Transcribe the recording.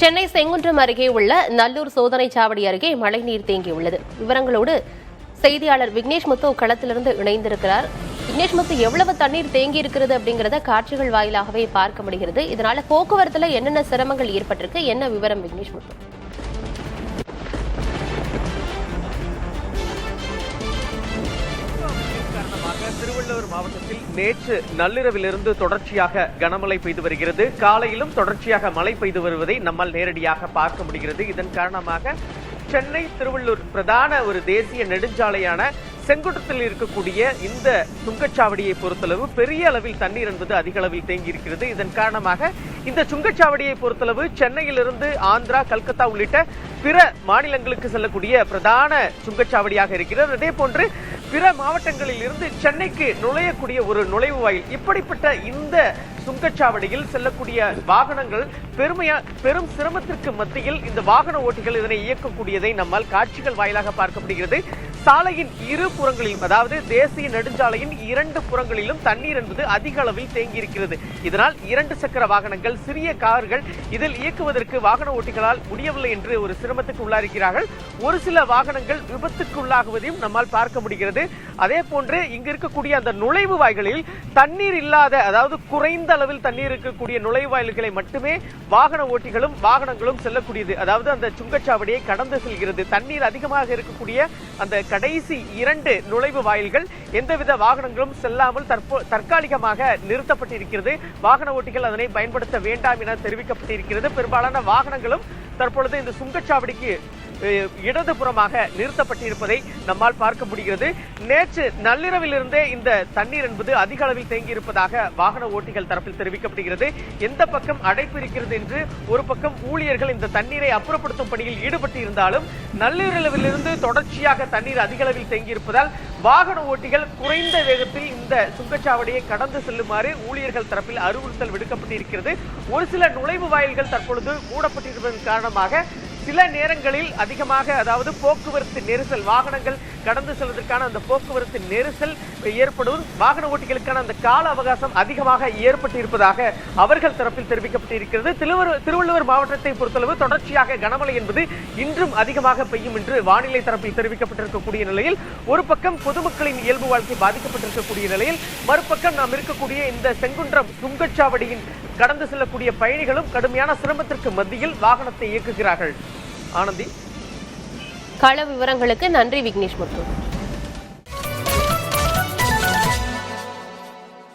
சென்னை செங்குன்றம் அருகே உள்ள நல்லூர் சோதனை சாவடி அருகே மழைநீர் தேங்கியுள்ளது. விவரங்களோடு செய்தியாளர் விக்னேஷ் முத்து களத்திலிருந்து இணைந்திருக்கிறார். விக்னேஷ் முத்து, எவ்வளவு தண்ணீர் தேங்கி இருக்கிறது அப்படிங்கறத காட்சிகள் வாயிலாகவே பார்க்க முடிகிறது. இதனால போக்குவரத்துல என்னென்ன சிரமங்கள் ஏற்பட்டிருக்கு, என்ன விவரம் விக்னேஷ் முத்து? திருவள்ளூர் மாவட்டத்தில் நேற்று நள்ளிரவிலிருந்து தொடர்ச்சியாக கனமழை பெய்து வருகிறது. காலையிலும் தொடர்ச்சியாக மழை பெய்து வருவதை நம்மால் நேரடியாக பார்க்க முடிகிறது. இதன் காரணமாக சென்னை திருவள்ளூர் பிரதான ஒரு தேசிய நெடுஞ்சாலையான செங்குன்றத்தில் இருக்கக்கூடிய இந்த சுங்கச்சாவடியை பொறுத்தளவு பெரிய அளவில் தண்ணீர் என்பது அதிக அளவில் தேங்கி இருக்கிறது. இதன் காரணமாக இந்த சுங்கச்சாவடியை பொறுத்தளவு சென்னையிலிருந்து ஆந்திரா, கல்கத்தா உள்ளிட்ட பிற மாநிலங்களுக்கு செல்லக்கூடிய பிரதான சுங்கச்சாவடியாக இருக்கிறது. அதே போன்று பிற மாவட்டங்களில் இருந்து சென்னைக்கு நுழையக்கூடிய ஒரு நுழைவு வாயில். இப்படிப்பட்ட இந்த சுங்கச்சாவடியில் செல்லக்கூடிய வாகனங்கள் பெரும் சிரமத்திற்கு மத்தியில் இந்த வாகன ஓட்டிகள் இதனை இயக்கக்கூடியதை நம்மால் காட்சிகள் வாயிலாக பார்க்க முடிகிறது. சாலையின் இரு புறங்களிலும், அதாவது தேசிய நெடுஞ்சாலையின் இரண்டு புறங்களிலும் தண்ணீர் என்பது அதிக அளவில் தேங்கி இருக்கிறது. இதனால் இரண்டு சக்கர வாகனங்கள், சிறிய கார்கள் இதில் இயக்குவதற்கு வாகன ஓட்டிகளால் முடியவில்லை என்று ஒரு சிரமத்துக்கு உள்ளாகிறார்கள். ஒரு சில வாகனங்கள் விபத்துக்கு உள்ளாகுவதையும் நம்மால் பார்க்க முடிகிறது. அதே போன்று இங்கு இருக்கக்கூடிய அந்த நுழைவு வாய்களில் தண்ணீர் இல்லாத, அதாவது குறைந்த அளவில் தண்ணீர் இருக்கக்கூடிய நுழைவு வாயில்களை மட்டுமே வாகன ஓட்டிகளும் வாகனங்களும் செல்லக்கூடியது. அதாவது அந்த சுங்கச்சாவடியை கடந்து செல்கிறது. தண்ணீர் அதிகமாக இருக்கக்கூடிய அந்த கடைசி இரண்டு நுழைவு வாயில்கள் எந்தவித வாகனங்களும் செல்லாமல் தற்காலிகமாக நிறுத்தப்பட்டிருக்கிறது. வாகன ஓட்டிகள் அதனை பயன்படுத்த வேண்டாம் என தெரிவிக்கப்பட்டிருக்கிறது. பெரும்பாலான வாகனங்களும் தற்பொழுது இந்த சுங்கச்சாவடிக்கு இடதுபுறமாக நிறுத்தப்பட்டிருப்பதை நம்மால் பார்க்க முடிகிறது. நேற்று நள்ளிரவிலிருந்தே இந்த தண்ணீர் என்பது அதிக அளவில் தேங்கியிருப்பதாக வாகன ஓட்டிகள் தரப்பில் தெரிவிக்கப்படுகிறது. எந்த பக்கம் அடைப்பு இருக்கிறது என்று ஒரு பக்கம் ஊழியர்கள் இந்த தண்ணீரை அப்புறப்படுத்தும் பணியில் ஈடுபட்டு இருந்தாலும் நள்ளிரவிலிருந்து தொடர்ச்சியாக தண்ணீர் அதிக அளவில் தேங்கியிருப்பதால் வாகன ஓட்டிகள் குறைந்த வேகத்தில் இந்த சுங்கச்சாவடியை கடந்து செல்லுமாறு ஊழியர்கள் தரப்பில் அறிவுறுத்தல் விடுக்கப்பட்டிருக்கிறது. ஒரு சில நுழைவு வாயில்கள் தற்பொழுது மூடப்பட்டிருப்பதன் காரணமாக சில நேரங்களில் அதிகமாக, அதாவது போக்குவரத்து நெரிசல், வாகனங்கள் கடந்து செல்வதற்கான அந்த போக்குவரத்து நெரிசல் ஏற்படும், வாகன ஓட்டிகளுக்கான அந்த கால அவகாசம் அதிகமாக ஏற்பட்டிருப்பதாக அவர்கள் தரப்பில் தெரிவிக்கப்பட்டிருக்கிறது. திருவள்ளுவர் மாவட்டத்தை பொறுத்தளவு தொடர்ச்சியாக கனமழை என்பது இன்றும் அதிகமாக பெய்யும் என்று வானிலை தரப்பில் தெரிவிக்கப்பட்டிருக்கக்கூடிய நிலையில் ஒரு பக்கம் பொதுமக்களின் இயல்பு வாழ்க்கை பாதிக்கப்பட்டிருக்கக்கூடிய நிலையில், மறுபக்கம் நாம் இருக்கக்கூடிய இந்த செங்குன்றம் சுங்கச்சாவடியின் கடந்து செல்லக்கூடிய பயணிகளும் கடுமையான சிரமத்திற்கு மத்தியில் வாகனத்தை இயக்குகிறார்கள். ஆனந்தி, கள விவரங்களுக்கு நன்றி விக்னேஷ் முத்து.